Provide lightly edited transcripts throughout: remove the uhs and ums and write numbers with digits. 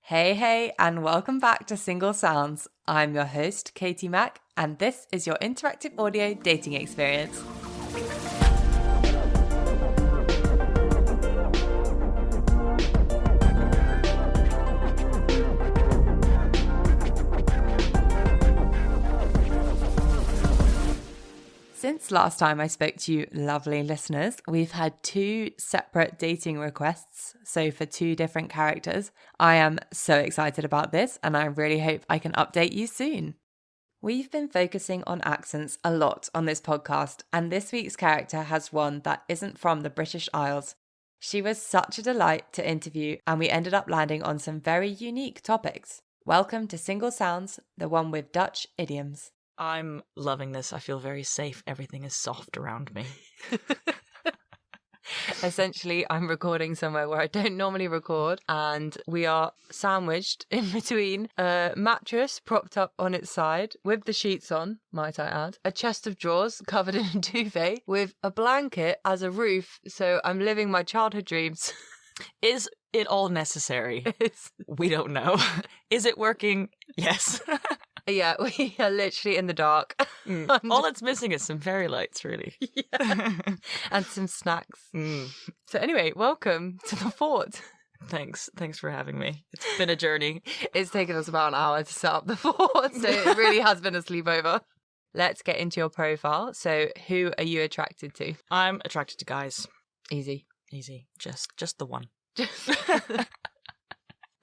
Hey, and welcome back to Single Sounds. I'm your host, Katie Mack, and this is your interactive audio dating experience. Since last time I spoke to you lovely listeners, we've had 2 separate dating requests, so for 2 different characters. I am so excited about this and I really hope I can update you soon. We've been focusing on accents a lot on this podcast, and this week's character has one that isn't from the British Isles. She was such a delight to interview and we ended up landing on some very unique topics. Welcome to Single Sounds, the one with Dutch idioms. I'm loving this. I feel very safe. Everything is soft around me. Essentially, I'm recording somewhere where I don't normally record, and we are sandwiched in between a mattress propped up on its side with the sheets on, might I add, a chest of drawers covered in a duvet with a blanket as a roof, so I'm living my childhood dreams. Is it all necessary? We don't know. Is it working? Yes. Yeah, we are literally in the dark. All it's missing is some fairy lights, really. Yeah. And some snacks. So anyway, welcome to the fort. Thanks for having me. It's been a journey. It's taken us about an hour to set up the fort, so it really has been a sleepover. Let's get into your profile. So who are you attracted to? I'm attracted to guys. Easy. Just the one.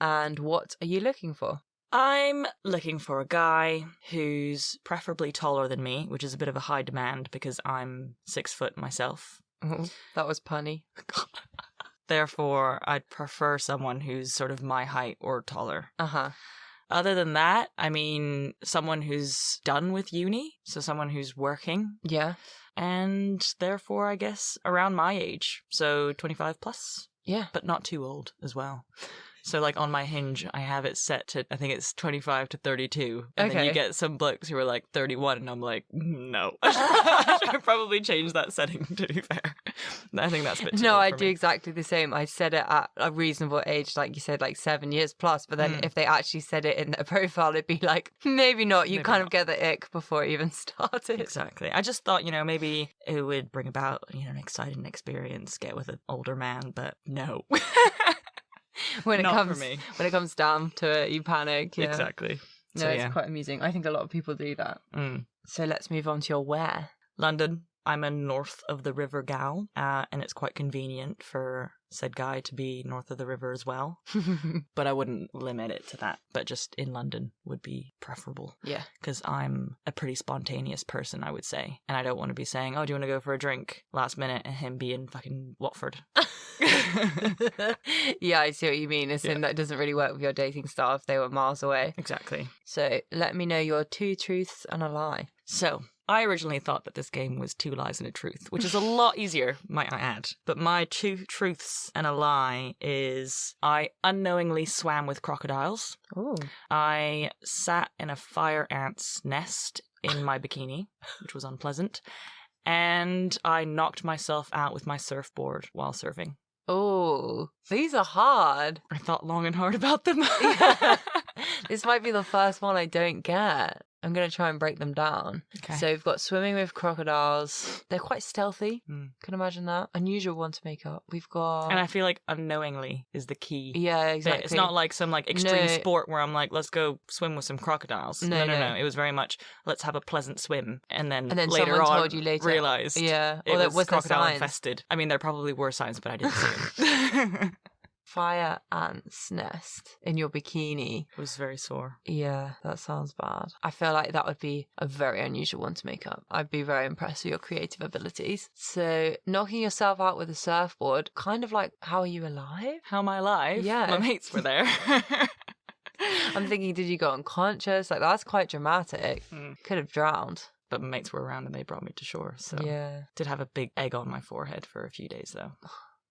And what are you looking for? I'm looking for a guy who's preferably taller than me, which is a bit of a high demand because I'm 6 foot myself. Oh, that was punny. Therefore, I'd prefer someone who's sort of my height or taller. Uh-huh. Other than that, I mean, someone who's done with uni, so someone who's working. Yeah. And therefore, I guess, around my age, so 25 plus. Yeah. But not too old as well. So, like, on my Hinge, I have it set to, I think it's 25 to 32. And then you get some blokes who are, like, 31, and I'm like, no. I should probably change that setting, to be fair. I think that's a bit too No, old I for do me. Exactly the same. I set it at a reasonable age, like you said, like 7 years plus. But then if they actually said it in their profile, it'd be like, maybe not. You Maybe kind not. of get the ick before it even started. Exactly. I just thought, maybe it would bring about, an exciting experience, get with an older man, but no. When it Not for me. When it comes down to it, you panic. Yeah. Exactly. No, it's quite amusing. I think a lot of people do that. So let's move on to your where. London. I'm a north of the river gal, and it's quite convenient for said guy to be north of the river as well. But I wouldn't limit it to that. But just in London would be preferable. Yeah. Because I'm a pretty spontaneous person, I would say. And I don't want to be saying, oh, do you want to go for a drink last minute, and him be in fucking Watford. Yeah, I see what you mean. It's that doesn't really work with your dating style if they were miles away. Exactly. So let me know your 2 truths and a lie. So, I originally thought that this game was 2 lies and a truth, which is a lot easier, might I add. But my 2 truths and a lie is I unknowingly swam with crocodiles. Ooh. I sat in a fire ant's nest in my bikini, which was unpleasant. And I knocked myself out with my surfboard while surfing. Oh, these are hard. I thought long and hard about them. Yeah. This might be the first one I don't get. I'm going to try and break them down. Okay. So we've got swimming with crocodiles. They're quite stealthy. Can imagine that. Unusual one to make up. We've got... And I feel like unknowingly is the key. Yeah, exactly. Bit. It's not like some extreme sport where I'm like, let's go swim with some crocodiles. No. It was very much, let's have a pleasant swim. And then later someone on told you later. realised it was crocodile signs? infested. I mean, there probably were signs, but I didn't see them. Fire ant's nest in your bikini. It was very sore. Yeah, that sounds bad. I feel like that would be a very unusual one to make up. I'd be very impressed with your creative abilities. So, knocking yourself out with a surfboard, kind of like, how are you alive? How am I alive? Yeah. My mates were there. I'm thinking, did you go unconscious? Like, that's quite dramatic. Could have drowned. But my mates were around and they brought me to shore. So, yeah. Did have a big egg on my forehead for a few days, though.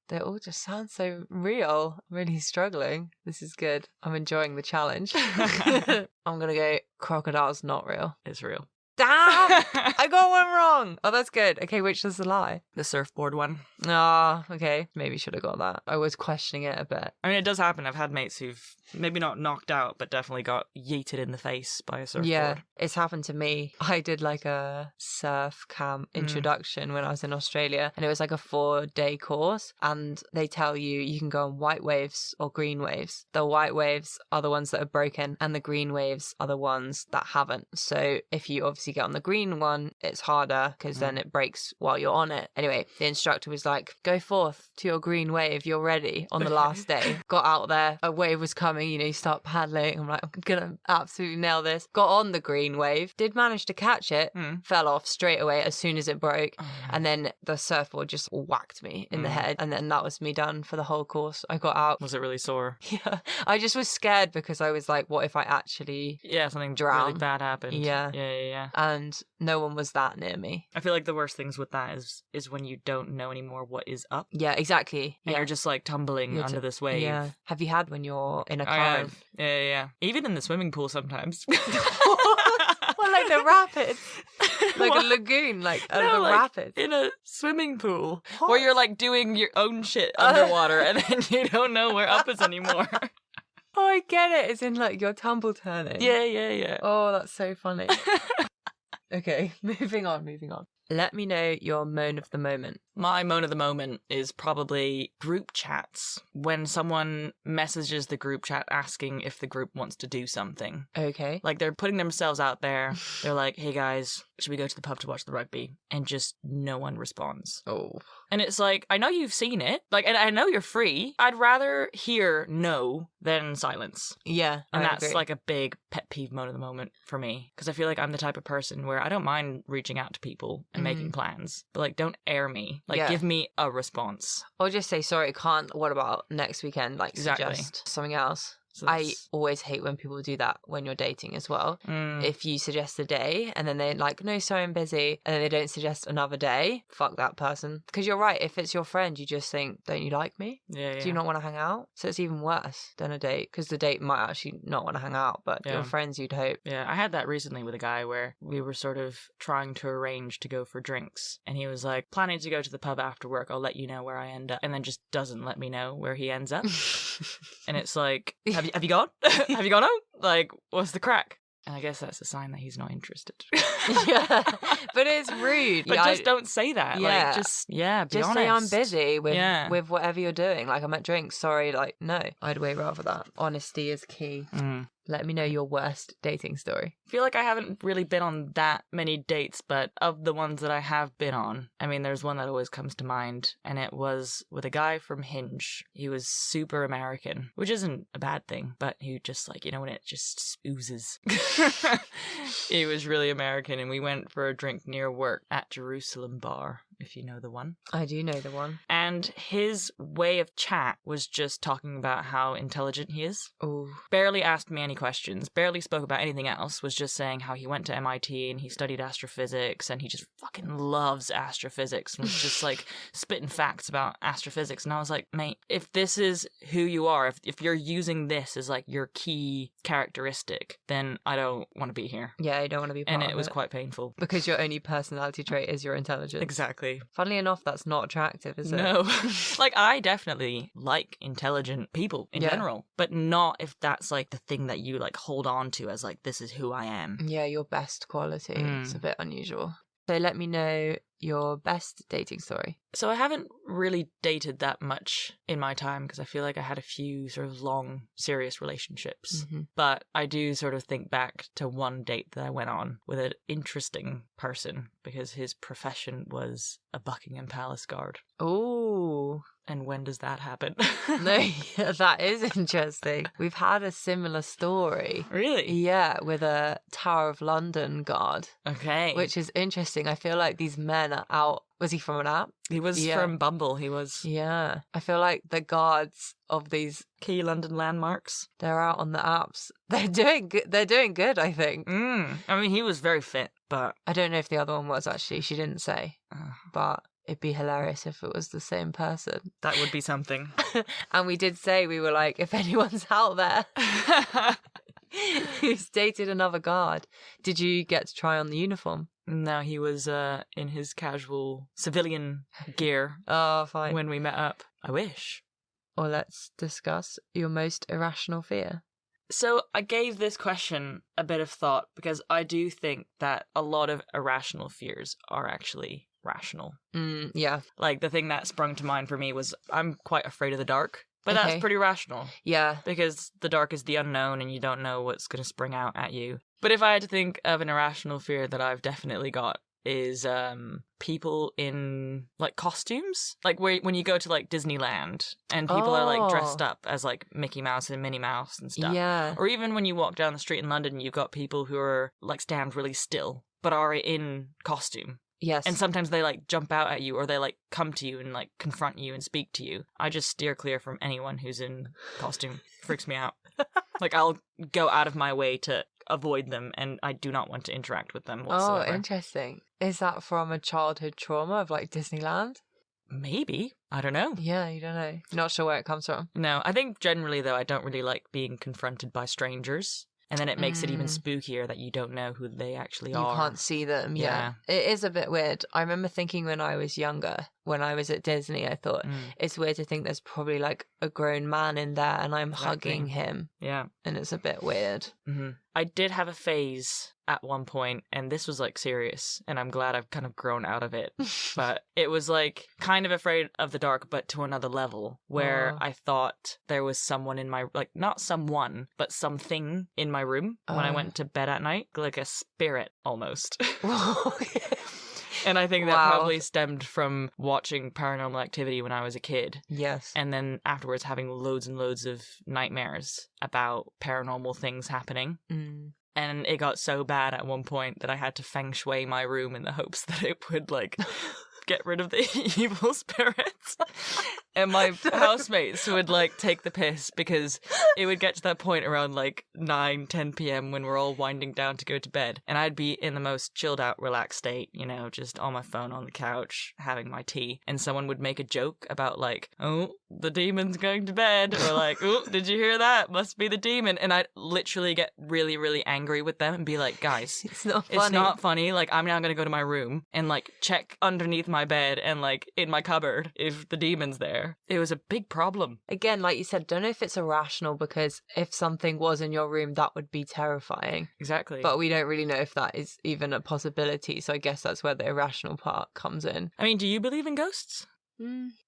They all just sound so real. I'm really struggling. This is good. I'm enjoying the challenge. I'm going to go crocodile's not real. It's real. Damn! I got one wrong. Oh, that's good. Okay, which was the lie? The surfboard one. Ah, okay. Maybe should have got that. I was questioning it a bit. I mean, it does happen. I've had mates who've maybe not knocked out, but definitely got yeeted in the face by a surfboard. Yeah, it's happened to me. I did like a surf camp introduction when I was in Australia, and it was like a 4-day course, and they tell you can go on white waves or green waves. The white waves are the ones that are broken, and the green waves are the ones that haven't. So if you obviously get on the green one, it's harder because then it breaks while you're on it. Anyway, the instructor was like, go forth to your green wave, you're ready on the last day. Got out there, a wave was coming, you start paddling. I'm like, I'm gonna absolutely nail this. Got on the green wave, did manage to catch it, fell off straight away as soon as it broke, and then the surfboard just whacked me in the head, and then that was me done for the whole course. I got out. Was it really sore? Yeah, I just was scared because I was like, what if I actually something drown? Really bad happened. Yeah. And no one was that near me. I feel like the worst things with that is when you don't know anymore what is up. Yeah, exactly. And you're just like tumbling under this wave. Yeah. Have you had when you're in a current? Yeah. Even in the swimming pool sometimes. Well, like the rapids. Like a lagoon, like the rapids. In a swimming pool. Where you're like doing your own shit underwater and then you don't know where up is anymore. Oh, I get it. It's in like your tumble turning. Yeah. Oh, that's so funny. Okay, moving on. Let me know your moan of the moment. My moan of the moment is probably group chats. When someone messages the group chat asking if the group wants to do something. Okay. Like they're putting themselves out there. They're like, hey guys, should we go to the pub to watch the rugby? And just no one responds. Oh. And it's like, I know you've seen it. Like, and I know you're free. I'd rather hear no than silence. Yeah. And that's agree. like a big pet peeve moan of the moment for me. Because I feel like I'm the type of person where I don't mind reaching out to people and making plans. But like, don't air me. Like, give me a response. Or just say, sorry, can't. What about next weekend? Like, suggest something else. So I always hate when people do that when you're dating as well. If you suggest a day and then they're like, no, sorry, I'm busy, and then they don't suggest another day, fuck that person. Because you're right, if it's your friend, you just think, don't you like me? Yeah. Do you not want to hang out? So it's even worse than a date, because the date might actually not want to hang out, but your friends, you'd hope. Yeah, I had that recently with a guy where we were sort of trying to arrange to go for drinks, and he was like, planning to go to the pub after work, I'll let you know where I end up, and then just doesn't let me know where he ends up. And it's like, have you gone? Have you gone home? Like, what's the crack? And I guess that's a sign that he's not interested. Yeah, but it's rude. But just don't say that. Yeah. Like, just be honest. Say I'm busy with whatever you're doing. Like, I'm at drinks. Sorry, like, no. I'd way rather that. Honesty is key. Let me know your worst dating story. I feel like I haven't really been on that many dates, but of the ones that I have been on, I mean, there's one that always comes to mind, and it was with a guy from Hinge. He was super American, which isn't a bad thing, but he just like, when it just oozes. He was really American, and we went for a drink near work at Jerusalem Bar, if you know the one. I do know the one. And his way of chat was just talking about how intelligent he is. Oh. Barely asked me any questions, barely spoke about anything else, was just saying how he went to MIT and he studied astrophysics and he just fucking loves astrophysics and was just like spitting facts about astrophysics. And I was like, mate, if this is who you are, if you're using this as like your key characteristic, then I don't want to be here. Yeah, I don't want to be part of it. And it was quite painful. Because your only personality trait is your intelligence. Exactly. Funnily enough, that's not attractive, is it? No. Like, I definitely like intelligent people in general, but not if that's like the thing that you like hold on to as like, this is who I am. Yeah, your best quality. It's a bit unusual. So let me know your best dating story. So I haven't really dated that much in my time because I feel like I had a few sort of long, serious relationships. But I do sort of think back to one date that I went on with an interesting person because his profession was a Buckingham Palace guard. Oh. And when does that happen? No, yeah, that is interesting. We've had a similar story. Really? Yeah, with a Tower of London guard. Okay. Which is interesting. I feel like these men are out. Was he from an app? He was from Bumble. He was. Yeah. I feel like the guards of these key London landmarks, they're out on the apps. They're doing good. They're doing good, I think. I mean, he was very fit, but I don't know if the other one was actually. She didn't say. But it'd be hilarious if it was the same person. That would be something. And we did say, we were like, if anyone's out there, He's dated another guard. Did you get to try on the uniform? No, he was in his casual civilian gear. Oh, fine. When we met up. I wish. Or let's discuss your most irrational fear. So I gave this question a bit of thought because I do think that a lot of irrational fears are actually rational. Yeah. Like the thing that sprung to mind for me was I'm quite afraid of the dark. But that's pretty rational. Yeah. Because the dark is the unknown and you don't know what's going to spring out at you. But if I had to think of an irrational fear that I've definitely got is people in like costumes. Like when you go to like Disneyland and people are like dressed up as like Mickey Mouse and Minnie Mouse and stuff. Yeah. Or even when you walk down the street in London, you've got people who are like stand really still but are in costume. Yes. And sometimes they like jump out at you or they like come to you and like confront you and speak to you. I just steer clear from anyone who's in costume. Freaks me out. Like I'll go out of my way to avoid them and I do not want to interact with them whatsoever. Oh, interesting. Is that from a childhood trauma of like Disneyland? Maybe. I don't know. Yeah, you don't know. Not sure where it comes from. No, I think generally though I don't really like being confronted by strangers. And then it makes it even spookier that you don't know who they actually are. You can't see them, yeah. It is a bit weird. I remember thinking when I was younger, when I was at Disney, I thought, it's weird to think there's probably like a grown man in there and I'm hugging him. Yeah. And it's a bit weird. Mm-hmm. I did have a phase at one point, and this was like serious, and I'm glad I've kind of grown out of it. But it was like kind of afraid of the dark, but to another level, where I thought there was someone in my, like not someone, but something in my room when I went to bed at night, like a spirit almost. And I think that probably stemmed from watching Paranormal Activity when I was a kid. Yes. And then afterwards having loads and loads of nightmares about paranormal things happening. And it got so bad at one point that I had to feng shui my room in the hopes that it would like get rid of the evil spirits. And my housemates would like take the piss because it would get to that point around like 9-10 p.m. when we're all winding down to go to bed. And I'd be in the most chilled out, relaxed state, you know, just on my phone on the couch, having my tea. And someone would make a joke about like, oh, the demon's going to bed. Or like, oh, did you hear that? Must be the demon. And I'd literally get really, really angry with them and be like, guys, it's not funny. It's not funny. Like, I'm now going to go to my room and like check underneath my bed and like in my cupboard if the demon's there. It was a big problem. Again, like you said, don't know if it's irrational because if something was in your room, that would be terrifying. Exactly. But we don't really know if that is even a possibility. So I guess that's where the irrational part comes in. I mean, do you believe in ghosts?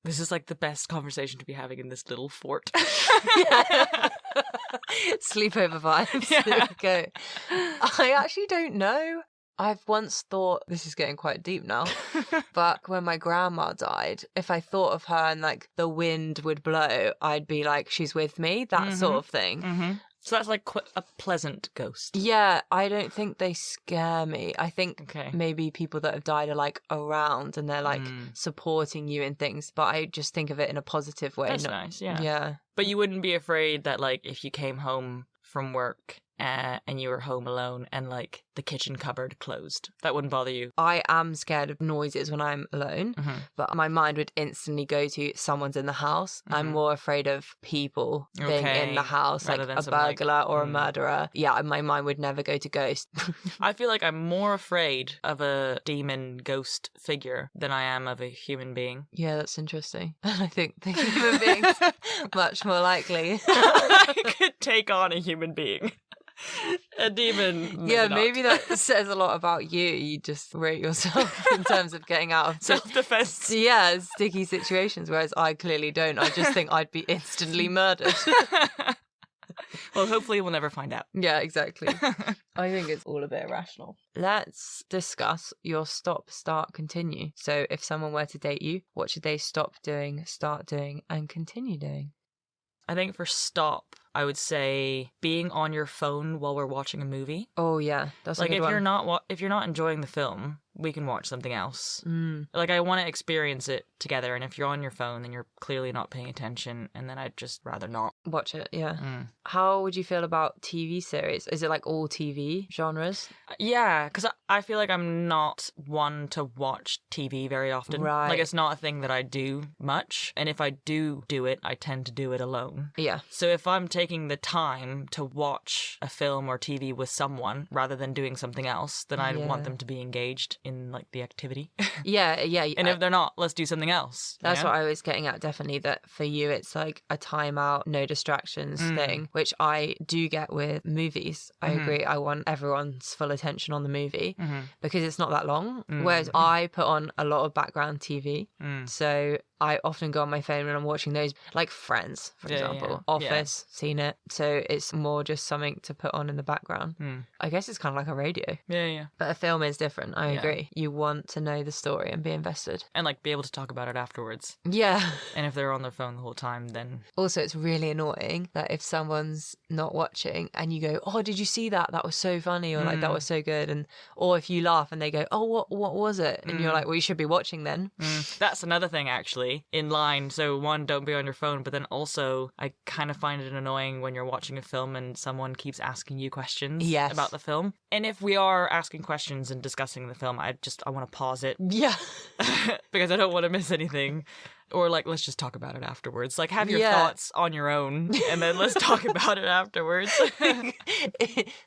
This is like the best conversation to be having in this little fort. Sleepover vibes. Yeah. Go. I actually don't know. I've once thought, this is getting quite deep now, but when my grandma died, if I thought of her and like the wind would blow, I'd be like, she's with me, that sort of thing. So that's like a pleasant ghost. Yeah, I don't think they scare me. I think maybe people that have died are like around and they're like supporting you in things, but I just think of it in a positive way. That's nice, yeah. Yeah. But you wouldn't be afraid that like if you came home from work and you were home alone and like the kitchen cupboard closed, that wouldn't bother you? I am scared of noises when I'm alone, but my mind would instantly go to someone's in the house. I'm more afraid of people being in the house, rather like a burglar or a murderer. Yeah, my mind would never go to ghosts. I feel like I'm more afraid of a demon ghost figure than I am of a human being. Yeah, that's interesting. I think the human being's much more likely. I could take on a human being. A demon. Yeah, maybe that says a lot about you. You just rate yourself in terms of getting out of self-defense. Yeah, sticky situations, whereas I clearly don't. I just think I'd be instantly murdered. Well, hopefully we'll never find out. Yeah, exactly. I think it's all a bit irrational. Let's discuss your stop, start, continue. So if someone were to date you, what should they stop doing, start doing, and continue doing? I think for stop, I would say being on your phone while we're watching a movie. Oh yeah, that's like a good if one. you're not enjoying the film, we can watch something else. Like, I want to experience it together, and if you're on your phone, then you're clearly not paying attention, and then I'd just rather not. Watch it, yeah. How would you feel about TV series? Is it like all TV genres? Yeah, because I feel like I'm not one to watch TV very often. Right. Like, it's not a thing that I do much, and if I do it, I tend to do it alone. Yeah. So if I'm taking the time to watch a film or TV with someone rather than doing something else, then I want them to be engaged in, like, the activity. Yeah. And if they're not, let's do something else. That's what I was getting at, definitely, that for you it's like a timeout, no distractions thing, which I do get with movies. I agree. I want everyone's full attention on the movie because it's not that long. Whereas I put on a lot of background TV. So I often go on my phone when I'm watching those, like Friends, for example. Office, seen it. So it's more just something to put on in the background. I guess it's kind of like a radio. Yeah. But a film is different. I agree. You want to know the story and be invested. And, like, be able to talk about it afterwards. Yeah. And if they're on their phone the whole time, then... Also, it's really annoying that if someone's not watching and you go, oh, did you see that? That was so funny, or like, that was so good. And or if you laugh and they go, oh, what was it? And you're like, well, you should be watching then. That's another thing, actually, in line. So one, don't be on your phone, but then also I kind of find it annoying when you're watching a film and someone keeps asking you questions about the film. And if we are asking questions and discussing the film, I want to pause it. Yeah. Because I don't want to miss anything. Or, like, let's just talk about it afterwards. Like, have your thoughts on your own, and then let's talk about it afterwards.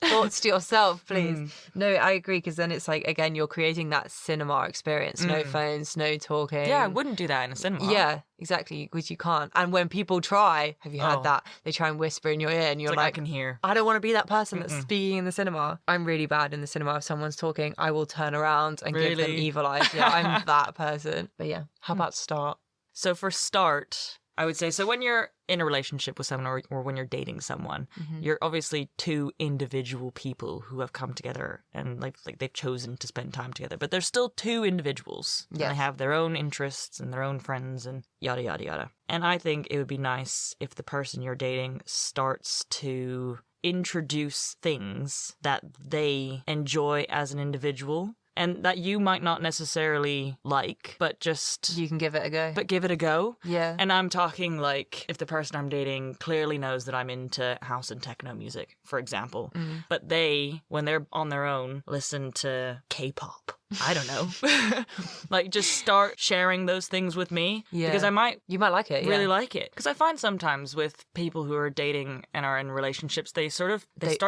Thoughts to yourself, please. No, I agree, because then it's like, again, you're creating that cinema experience. No phones, no talking. Yeah, I wouldn't do that in a cinema. Yeah, exactly, which you can't. And when people try, have you had that? They try and whisper in your ear, and you're like, I can hear. I don't want to be that person that's speaking in the cinema. I'm really bad in the cinema. If someone's talking, I will turn around and give them evil eyes. Yeah, I'm that person. But yeah, how about start? So for start, I would say, so when you're in a relationship with someone or when you're dating someone, you're obviously two individual people who have come together and like they've chosen to spend time together. But they're still two individuals. Yes. And they have their own interests and their own friends and yada, yada, yada. And I think it would be nice if the person you're dating starts to introduce things that they enjoy as an individual. And that you might not necessarily like, but just... You can give it a go. But give it a go. Yeah. And I'm talking, like, if the person I'm dating clearly knows that I'm into house and techno music, for example. But they, when they're on their own, listen to K-pop. I don't know. Like, just start sharing those things with me. Yeah. Because you might like it, really like it. Because I find sometimes with people who are dating and are in relationships, they start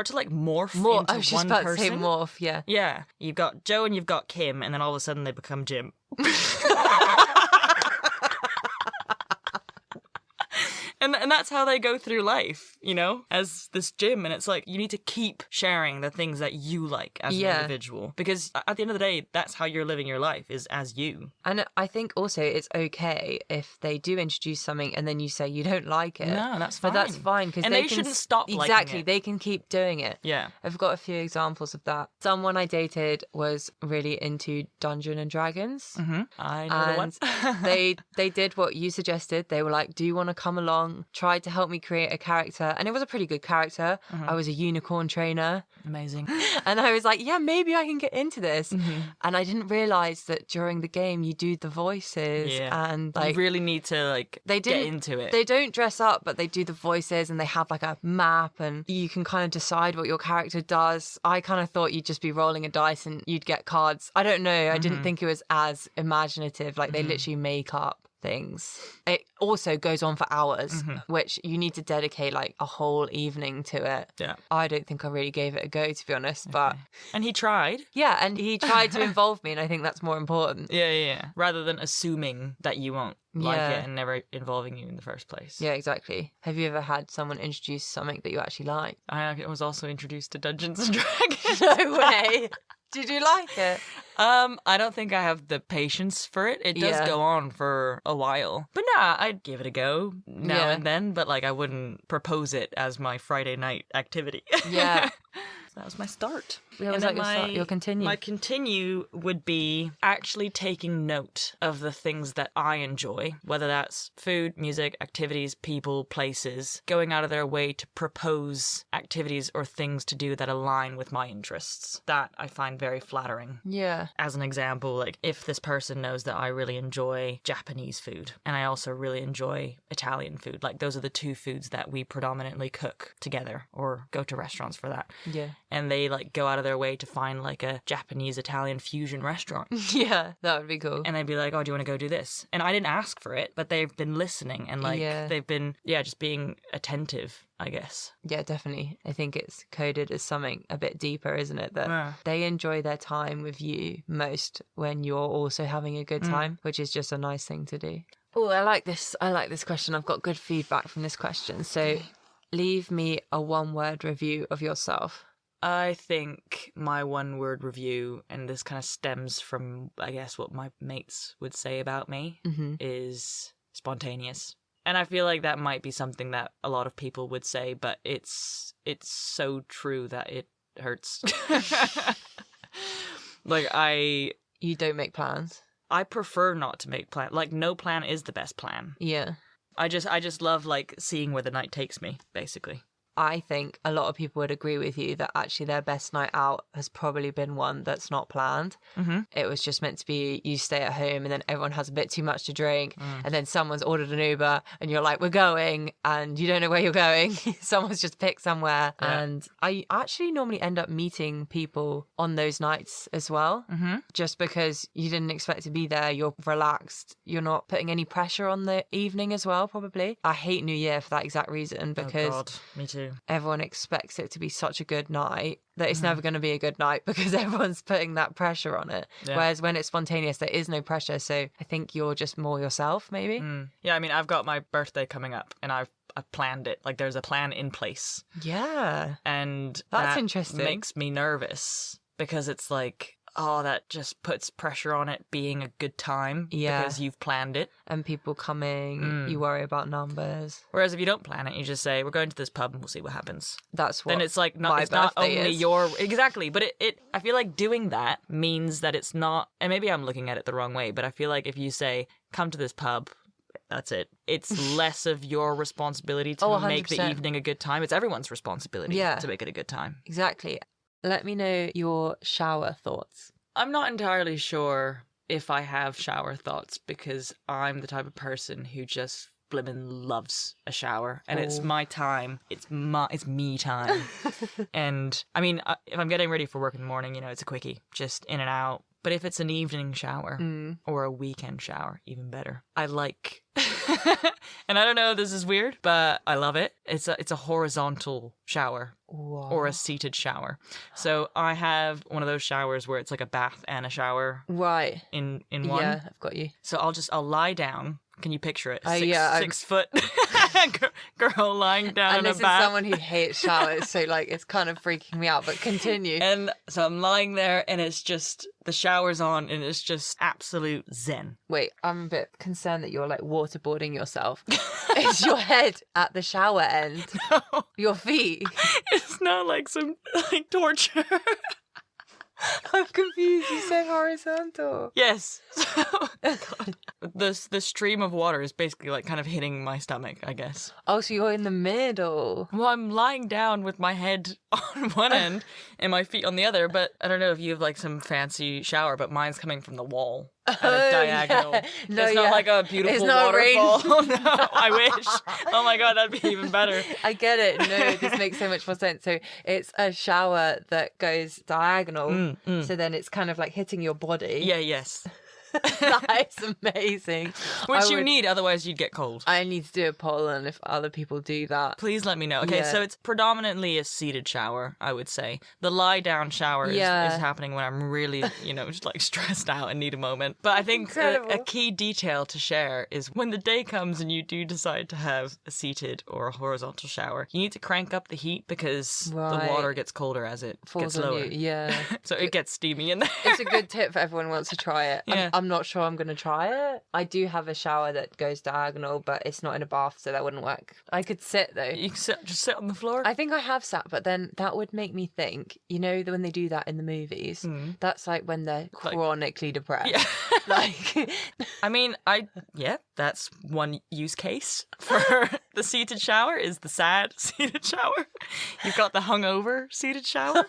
to, like, morph into one person. I was just about to say morph, yeah. Yeah. You've got Joe and you've got Kim, and then all of a sudden they become Jim. And that's how they go through life, you know, as this Jim. And it's like, you need to keep sharing the things that you like as an individual. Because at the end of the day, that's how you're living your life, is as you. And I think also it's okay if they do introduce something and then you say you don't like it. No, that's fine. But that's fine. And they shouldn't stop liking it. Exactly. They can keep doing it. Yeah. I've got a few examples of that. Someone I dated was really into Dungeons and Dragons. I know the one. they did what you suggested. They were like, do you want to come along? Tried to help me create a character, and it was a pretty good character. I was a unicorn trainer. Amazing. And I was like, yeah, maybe I can get into this. And I didn't realize that during the game you do the voices, and like you really need to like get into it. They don't dress up, but they do the voices, and they have like a map, and you can kind of decide what your character does. I kind of thought you'd just be rolling a dice and you'd get cards. I don't know. I didn't think it was as imaginative. Like they literally make up things. It also goes on for hours, which you need to dedicate like a whole evening to it. Yeah. I don't think I really gave it a go, to be honest, but... And he tried. Yeah, and he tried to involve me, and I think that's more important. Yeah. Rather than assuming that you won't like it and never involving you in the first place. Yeah, exactly. Have you ever had someone introduce something that you actually like? I was also introduced to Dungeons and Dragons. No way! Did you like it? I don't think I have the patience for it. It does go on for a while. But nah, I'd give it a go now and then, but like I wouldn't propose it as my Friday night activity. Yeah. that was my start. Yeah, was and that your continue? My continue would be actually taking note of the things that I enjoy, whether that's food, music, activities, people, places, going out of their way to propose activities or things to do that align with my interests. That I find very flattering. Yeah. As an example, like if this person knows that I really enjoy Japanese food and I also really enjoy Italian food, like those are the two foods that we predominantly cook together or go to restaurants for that. Yeah. And they like go out of their way to find like a Japanese Italian fusion restaurant. Yeah, that would be cool. And I'd be like, oh, do you want to go do this? And I didn't ask for it, but they've been listening and like they've been, just being attentive, I guess. Yeah, definitely. I think it's coded as something a bit deeper, isn't it? That they enjoy their time with you most when you're also having a good time, which is just a nice thing to do. Oh, I like this. I like this question. I've got good feedback from this question. So leave me a one-word review of yourself. I think my one-word review, and this kind of stems from, I guess, what my mates would say about me, is spontaneous. And I feel like that might be something that a lot of people would say, but it's so true that it hurts. You don't make plans? I prefer not to make plans. Like, no plan is the best plan. Yeah. I just love, like, seeing where the night takes me, basically. I think a lot of people would agree with you that actually their best night out has probably been one that's not planned. It was just meant to be you stay at home and then everyone has a bit too much to drink and then someone's ordered an Uber and you're like, we're going, and you don't know where you're going. Someone's just picked somewhere. Yeah. And I actually normally end up meeting people on those nights as well, just because you didn't expect to be there. You're relaxed. You're not putting any pressure on the evening as well, probably. I hate New Year for that exact reason, because oh God, me too. Everyone expects it to be such a good night that it's never going to be a good night because everyone's putting that pressure on it. Yeah. Whereas when it's spontaneous, there is no pressure. So I think you're just more yourself, maybe. Yeah, I mean, I've got my birthday coming up and I've planned it. Like, there's a plan in place. Yeah. And that's interesting. Makes me nervous because it's like, oh, that just puts pressure on it being a good time because you've planned it. And people coming, you worry about numbers. Whereas if you don't plan it, you just say, we're going to this pub and we'll see what happens. That's what then it's like, it's not only exactly, but it I feel like doing that means that it's not, and maybe I'm looking at it the wrong way, but I feel like if you say, come to this pub, that's it. It's less of your responsibility to make the evening a good time. It's everyone's responsibility to make it a good time. Exactly. Let me know your shower thoughts. I'm not entirely sure if I have shower thoughts because I'm the type of person who just blimmin' loves a shower. And it's my time. It's me time. And, I mean, if I'm getting ready for work in the morning, it's a quickie. Just in and out. But if it's an evening shower or a weekend shower, even better. I like... and I don't know if this is weird, but I love it. It's a horizontal shower. Whoa. Or a seated shower. So I have one of those showers where it's like a bath and a shower. Right. In one. Yeah, I've got you. So I'll lie down. Can you picture it? 6 foot girl lying down in a bath. And this is someone who hates showers, so like it's kind of freaking me out, but continue. And so I'm lying there and it's just, the shower's on and it's just absolute zen. Wait, I'm a bit concerned that you're like waterboarding yourself. Is your head at the shower end? No. Your feet? It's not like some like torture. I'm confused. You said horizontal. Yes. The stream of water is basically like kind of hitting my stomach, I guess. Oh, so you're in the middle. Well, I'm lying down with my head on one end and my feet on the other, but I don't know if you have like some fancy shower, but mine's coming from the wall. At a diagonal. Yeah. No, it's not like a beautiful waterfall. No, I wish. Oh my God, that'd be even better. I get it. No, this makes so much more sense. So it's a shower that goes diagonal. So then it's kind of like hitting your body. Yeah, yes. That's amazing. Which you need, otherwise you'd get cold. I need to do a poll, and if other people do that, please let me know. Okay, so it's predominantly a seated shower, I would say. The lie down shower is happening when I'm really, just like stressed out and need a moment. But I think a key detail to share is when the day comes and you do decide to have a seated or a horizontal shower, you need to crank up the heat because the water gets colder as it gets lower. Yeah. So it gets steamy in there. It's a good tip for everyone who wants to try it. Yeah. I'm not sure I'm going to try it. I do have a shower that goes diagonal, but it's not in a bath, so that wouldn't work. I could sit, though. You can just sit on the floor? I think I have sat, but then that would make me think, you know, when they do that in the movies, that's like when they're chronically depressed. Yeah. Like, I mean, that's one use case for the seated shower is the sad seated shower. You've got the hungover seated shower.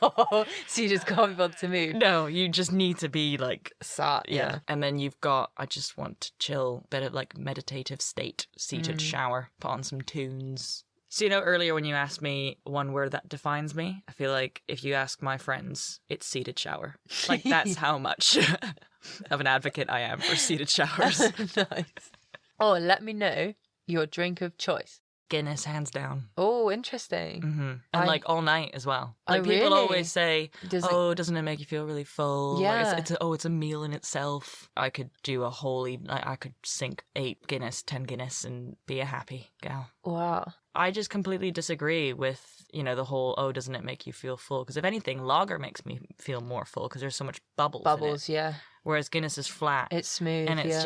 So you just can't be bothered to move. No, you just need to be like sat. Yeah. And then you've got, I just want to chill, bit of like meditative state, seated shower, put on some tunes. So, you know, earlier when you asked me one word that defines me, I feel like if you ask my friends, it's seated shower. Like, that's how much of an advocate I am for seated showers. Nice. Oh, let me know your drink of choice. Guinness, hands down. Oh, interesting. Mm-hmm. And like all night as well. Like really? People always say, doesn't it make you feel really full? Yeah. Like it's a meal in itself. I could do a whole I could sink 8 Guinness, 10 Guinness and be a happy gal. Wow. I just completely disagree with, you know, the whole, doesn't it make you feel full? Because if anything, lager makes me feel more full because there's so much bubbles in it. Yeah. Whereas Guinness is flat. It's smooth, and it's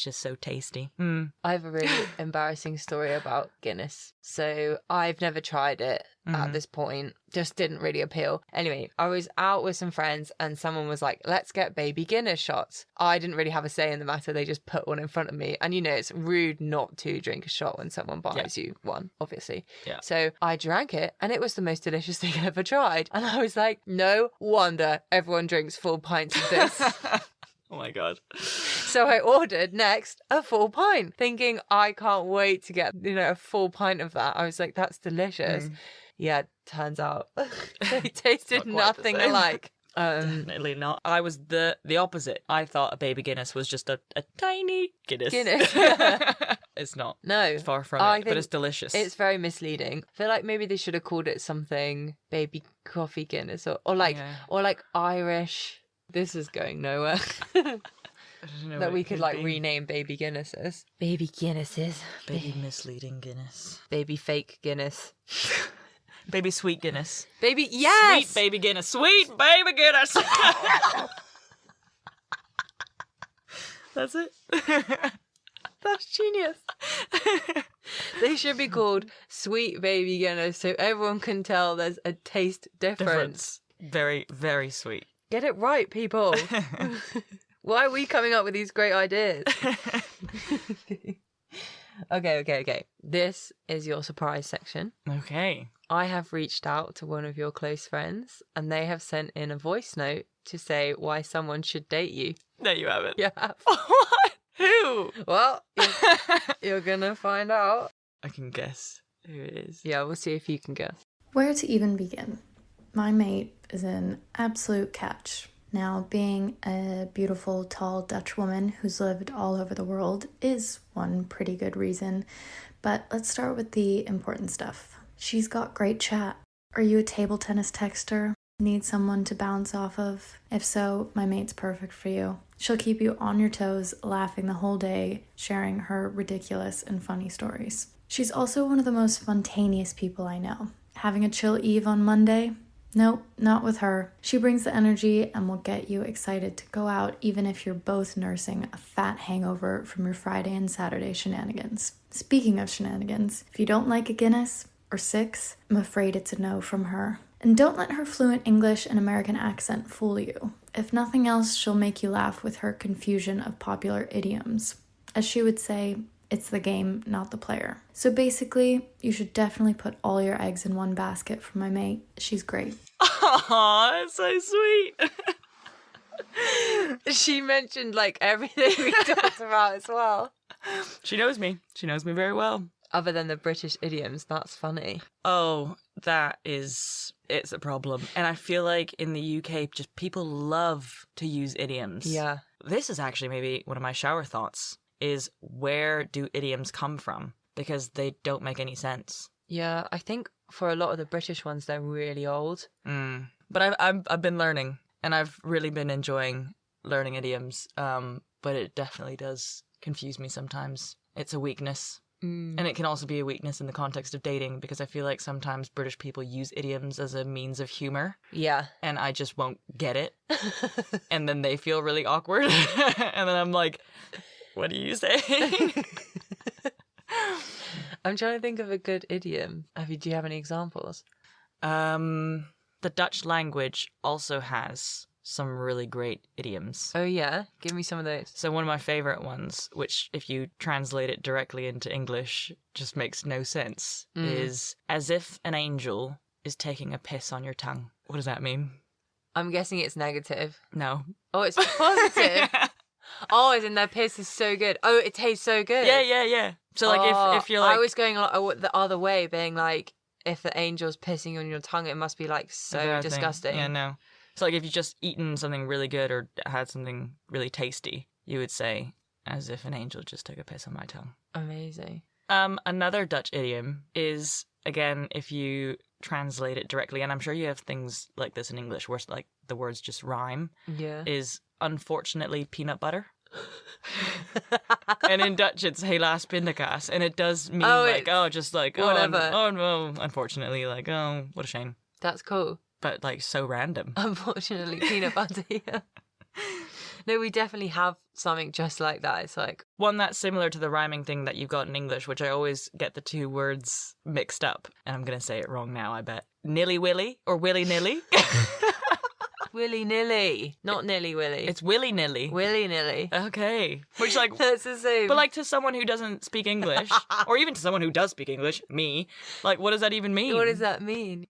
just so tasty. I have a really embarrassing story about Guinness. So I've never tried it at this point. Just didn't really appeal. Anyway, I was out with some friends and someone was like, let's get baby Guinness shots. I didn't really have a say in the matter. They just put one in front of me. And you know, it's rude not to drink a shot when someone buys you one, obviously. Yeah. So I drank it and it was the most delicious thing I ever tried. And I was like, no wonder everyone drinks full pints of this. Oh my God. So I ordered next a full pint, thinking I can't wait to get, a full pint of that. I was like, that's delicious. Yeah, turns out they tasted nothing alike. Definitely not. I was the opposite. I thought a baby Guinness was just a tiny Guinness. It's not. No. It's far from it, but it's delicious. It's very misleading. I feel like maybe they should have called it something baby coffee Guinness or like Irish. This is going nowhere. That we could rename baby Guinnesses. Baby Guinnesses. Baby misleading Guinness. Baby fake Guinness. Baby sweet Guinness. Baby, yes! Sweet baby Guinness. Sweet baby Guinness. That's it. That's genius. They should be called Sweet Baby Guinness so everyone can tell there's a taste difference. Very, very sweet. Get it right, people. Why are we coming up with these great ideas? Okay. This is your surprise section. Okay. I have reached out to one of your close friends and they have sent in a voice note to say why someone should date you. No, you haven't. Yeah. What? Who? Well, you're going to find out. I can guess who it is. Yeah, we'll see if you can guess. Where to even begin? My mate is an absolute catch. Now, being a beautiful, tall Dutch woman who's lived all over the world is one pretty good reason. But let's start with the important stuff. She's got great chat. Are you a table tennis texter? Need someone to bounce off of? If so, my mate's perfect for you. She'll keep you on your toes, laughing the whole day, sharing her ridiculous and funny stories. She's also one of the most spontaneous people I know. Having a chill eve on Monday? Nope, not with her. She brings the energy and will get you excited to go out even if you're both nursing a fat hangover from your Friday and Saturday shenanigans. Speaking of shenanigans, if you don't like a Guinness or 6, I'm afraid it's a no from her. And don't let her fluent English and American accent fool you. If nothing else, she'll make you laugh with her confusion of popular idioms. As she would say, it's the game, not the player. So basically, you should definitely put all your eggs in one basket for my mate. She's great. Aw, that's so sweet. She mentioned everything we talked about as well. She knows me. She knows me very well. Other than the British idioms, that's funny. Oh, it's a problem. And I feel like in the UK, just people love to use idioms. Yeah. This is actually maybe one of my shower thoughts. Is where do idioms come from? Because they don't make any sense. Yeah, I think for a lot of the British ones, they're really old. But I've been learning, and I've really been enjoying learning idioms. But it definitely does confuse me sometimes. It's a weakness. And it can also be a weakness in the context of dating, because I feel like sometimes British people use idioms as a means of humor. Yeah. And I just won't get it. And then they feel really awkward. And then I'm like, what are you saying? I'm trying to think of a good idiom. Do you have any examples? The Dutch language also has some really great idioms. Oh, yeah? Give me some of those. So one of my favorite ones, which if you translate it directly into English just makes no sense, is as if an angel is taking a piss on your tongue. What does that mean? I'm guessing it's negative. No. Oh, it's positive. Oh, as in their piss is so good. Oh, it tastes so good. Yeah. So like if you're like... I was going the other way, being like, if the angel's pissing on your tongue, it must be like so disgusting. Yeah, no. So like if you just eaten something really good or had something really tasty, you would say, as if an angel just took a piss on my tongue. Amazing. Another Dutch idiom is, again, if you translate it directly, and I'm sure you have things like this in English where like the words just rhyme, is unfortunately peanut butter. And in Dutch it's helaas pindakaas, and it does mean whatever. Oh no, unfortunately, like, oh, what a shame. That's cool. But like so random. Unfortunately, peanut butter. Yeah. No, we definitely have something just like that. It's like one that's similar to the rhyming thing that you've got in English, which I always get the two words mixed up, and I'm gonna say it wrong now, I bet. Nilly willy or willy nilly. Willy nilly, not nilly willy. It's willy nilly. Willy nilly. Okay. Which like that's the same. But like to someone who doesn't speak English, or even to someone who does speak English, me, like what does that even mean? What does that mean?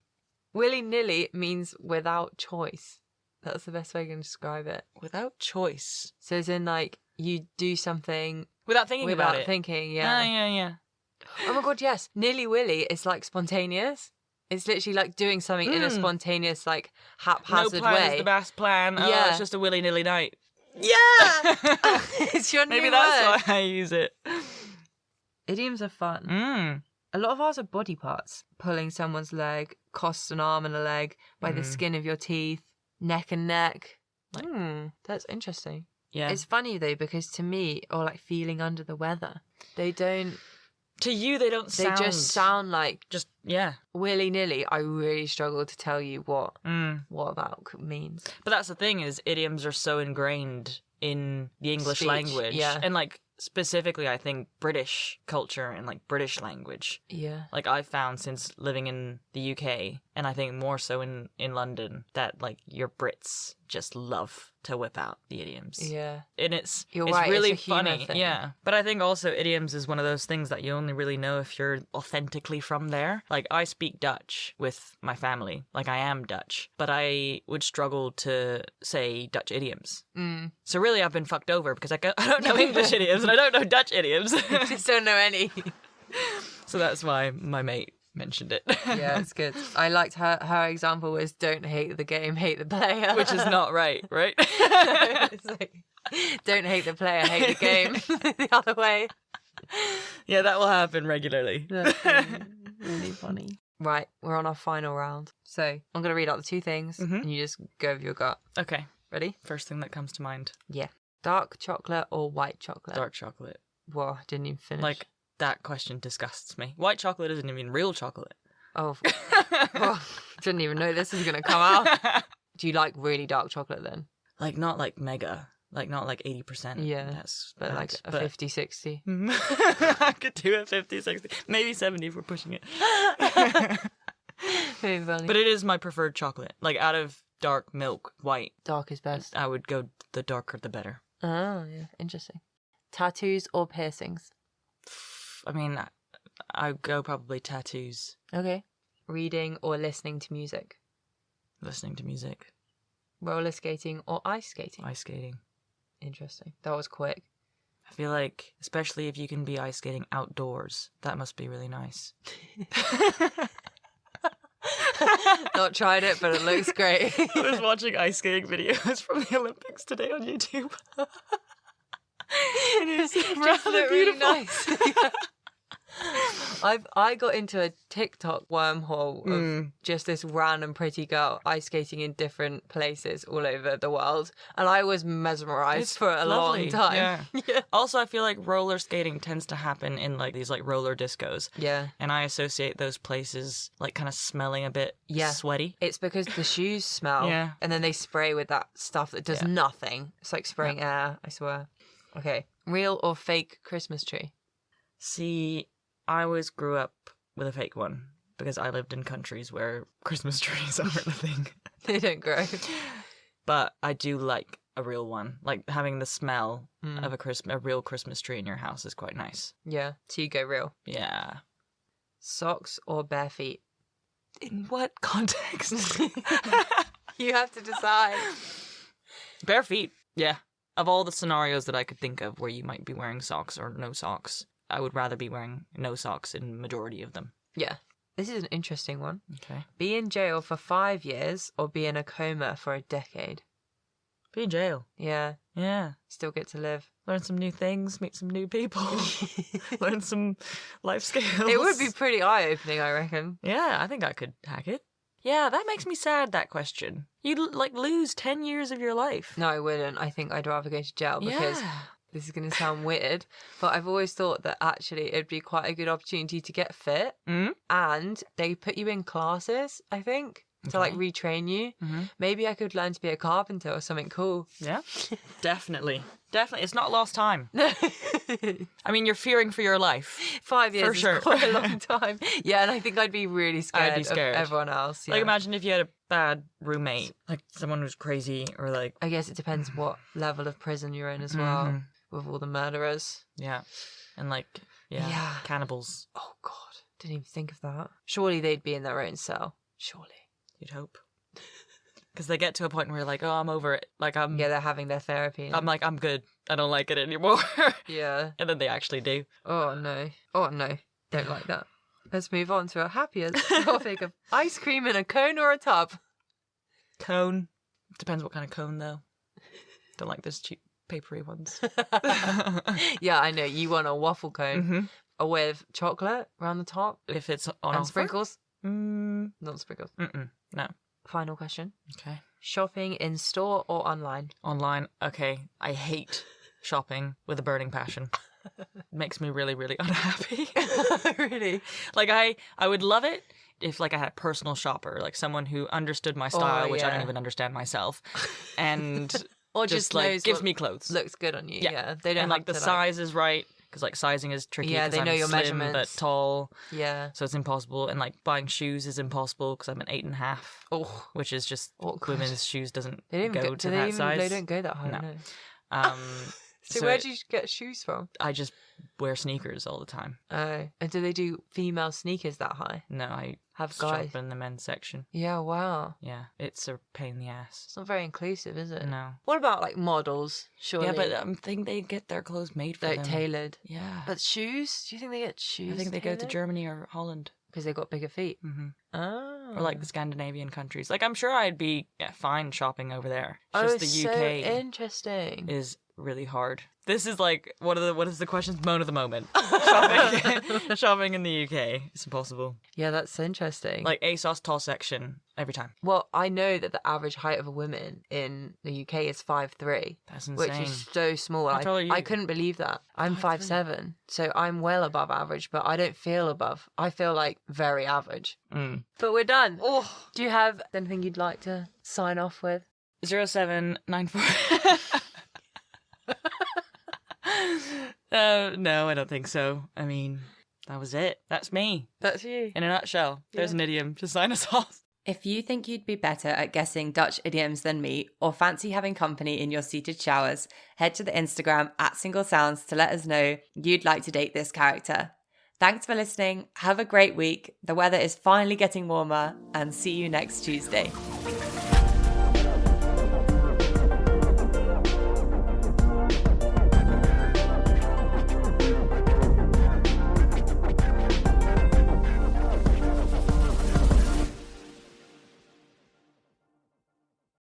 Willy nilly means without choice. That's the best way I can describe it. Without choice. So as in like you do something without thinking about it. Without thinking, yeah. Yeah. Oh my god, yes. Nilly willy is like spontaneous. It's literally like doing something in a spontaneous, like haphazard way. No plan is the best plan. Oh, it's just a willy-nilly night. Yeah! It's your new Maybe word. that's why I use it. Idioms are fun. A lot of ours are body parts. Pulling someone's leg, crossed an arm and a leg, by the skin of your teeth, neck and neck. That's interesting. Yeah. It's funny though, because to me, or like feeling under the weather, they don't... To you, they don't sound... They just sound like... Just, yeah. Willy-nilly. I really struggle to tell you what that means. But that's the thing, is idioms are so ingrained in the English language. Yeah. And like, specifically, I think British culture and like British language. Yeah. Like I've found since living in the UK, and I think more so in London, that like your Brits just love to whip out the idioms. Yeah. And it's right, really it's a humour funny. thing. Yeah. But I think also idioms is one of those things that you only really know if you're authentically from there. Like I speak Dutch with my family. Like I am Dutch. But I would struggle to say Dutch idioms. So really I've been fucked over because I don't know English idioms and I don't know Dutch idioms. I just don't know any. So that's why my mate mentioned it. Yeah, it's good. I liked her example was don't hate the game, hate the player. Which is not right? It's like, don't hate the player, hate the game. The other way. Yeah, that will happen regularly. That's really funny. Right, we're on our final round. So I'm going to read out the two things and you just go with your gut. Okay. Ready? First thing that comes to mind. Yeah. Dark chocolate or white chocolate? Dark chocolate. Whoa, didn't even finish. Like, that question disgusts me. White chocolate isn't even real chocolate. Oh, well, didn't even know this was going to come out. Do you like really dark chocolate then? Like, not like mega. Like, not like 80%. Yeah. That's but like a 50, 60. I could do a 50, 60. Maybe 70 if we're pushing it. Very funny. But it is my preferred chocolate. Like, out of dark milk, white. Dark is best. I would go the darker the better. Oh, yeah. Interesting. Tattoos or piercings? I mean, I go probably tattoos. Okay. Reading or listening to music? Listening to music. Roller skating or ice skating? Ice skating. Interesting. That was quick. I feel like, especially if you can be ice skating outdoors, that must be really nice. Not tried it, but it looks great. I was watching ice skating videos from the Olympics today on YouTube. And it's really nice. I got into a TikTok wormhole of just this random pretty girl ice skating in different places all over the world, and I was mesmerized for a long time. Yeah. Also, I feel like roller skating tends to happen in like these like roller discos. Yeah. And I associate those places like kind of smelling a bit sweaty. It's because the shoes smell, and then they spray with that stuff that does nothing. It's like spraying air, I swear. Okay, real or fake Christmas tree? See, I always grew up with a fake one because I lived in countries where Christmas trees aren't a thing. They don't grow. But I do like a real one. Like having the smell of a real Christmas tree in your house is quite nice. Yeah, so you go real. Yeah. Socks or bare feet? In what context? You have to decide. Bare feet, yeah. Of all the scenarios that I could think of where you might be wearing socks or no socks, I would rather be wearing no socks in majority of them. Yeah. This is an interesting one. Okay. Be in jail for 5 years or be in a coma for a decade? Be in jail. Yeah. Yeah. Still get to live. Learn some new things, meet some new people, learn some life skills. It would be pretty eye-opening, I reckon. Yeah, I think I could hack it. Yeah, that makes me sad, that question. You'd, like, lose 10 years of your life. No, I wouldn't. I think I'd rather go to jail because this is going to sound weird, but I've always thought that actually it'd be quite a good opportunity to get fit. And they put you in classes, I think, to, like, retrain you. Maybe I could learn to be a carpenter or something cool. Yeah, definitely. Definitely. It's not lost time. I mean, you're fearing for your life. 5 years for sure. is quite a long time. Yeah, and I think I'd be really scared, of everyone else. Yeah. Like, imagine if you had a bad roommate, like someone who's crazy or like... I guess it depends what level of prison you're in as well, with all the murderers. Yeah. And like, cannibals. Oh, God. Didn't even think of that. Surely they'd be in their own cell. Surely. You'd hope. Because they get to a point where you're like, oh, I'm over it. Like, Yeah, they're having their therapy. I'm like, I'm good. I don't like it anymore. Yeah. And then they actually do. Oh, no. Oh, no. Don't like that. Let's move on to a happier topic of ice cream in a cone or a tub. Cone. Depends what kind of cone, though. Don't like those cheap papery ones. Yeah, I know. You want a waffle cone with chocolate around the top. If it's on and sprinkles. Not sprinkles. No. Final question. Okay. Shopping in store or online? Online. Okay. I hate shopping with a burning passion. It makes me really, really unhappy. Really? Like, I would love it if, like, I had a personal shopper, like someone who understood my style, which I don't even understand myself, and or just like, gives me clothes. Looks good on you. Yeah. They don't and, like, the size is right. Because, like, sizing is tricky. Yeah, they know your slim, measurements. But tall. Yeah. So it's impossible. And, like, buying shoes is impossible because I'm an 8.5. Oh. Which is just awkward. Women's shoes doesn't go to that size. They don't go that high, no. So where do you get shoes from? I just wear sneakers all the time. Oh. And do they do female sneakers that high? No, I have shop guys in the men's section. Yeah, wow. Yeah, it's a pain in the ass. It's not very inclusive, is it? No. What about like models? Surely. Yeah, but I think they get their clothes made for them. Tailored. Yeah. But shoes? Do you think they get shoes? I think they go to Germany or Holland. Because they've got bigger feet. Oh. Or like the Scandinavian countries. Like, I'm sure I'd be fine shopping over there. It's just the UK UK interesting. is really hard. This is like what is the questions? Moan of the moment. Shopping in the UK. It's impossible. Yeah, that's interesting. Like ASOS tall section every time. Well, I know that the average height of a woman in the UK is 5'3". That's insane. Which is so small. How tall are you? I couldn't believe that. I'm 5'7", so I'm well above average, but I don't feel above. I feel like very average. But we're done. Oh, do you have anything you'd like to sign off with? 0794. No, I don't think so. I mean, that was it. That's me. That's you. In a nutshell. There's an idiom to sign us off. If you think you'd be better at guessing Dutch idioms than me, or fancy having company in your seated showers, head to the Instagram @SingleSounds to let us know you'd like to date this character. Thanks for listening. Have a great week. The weather is finally getting warmer, and see you next Tuesday.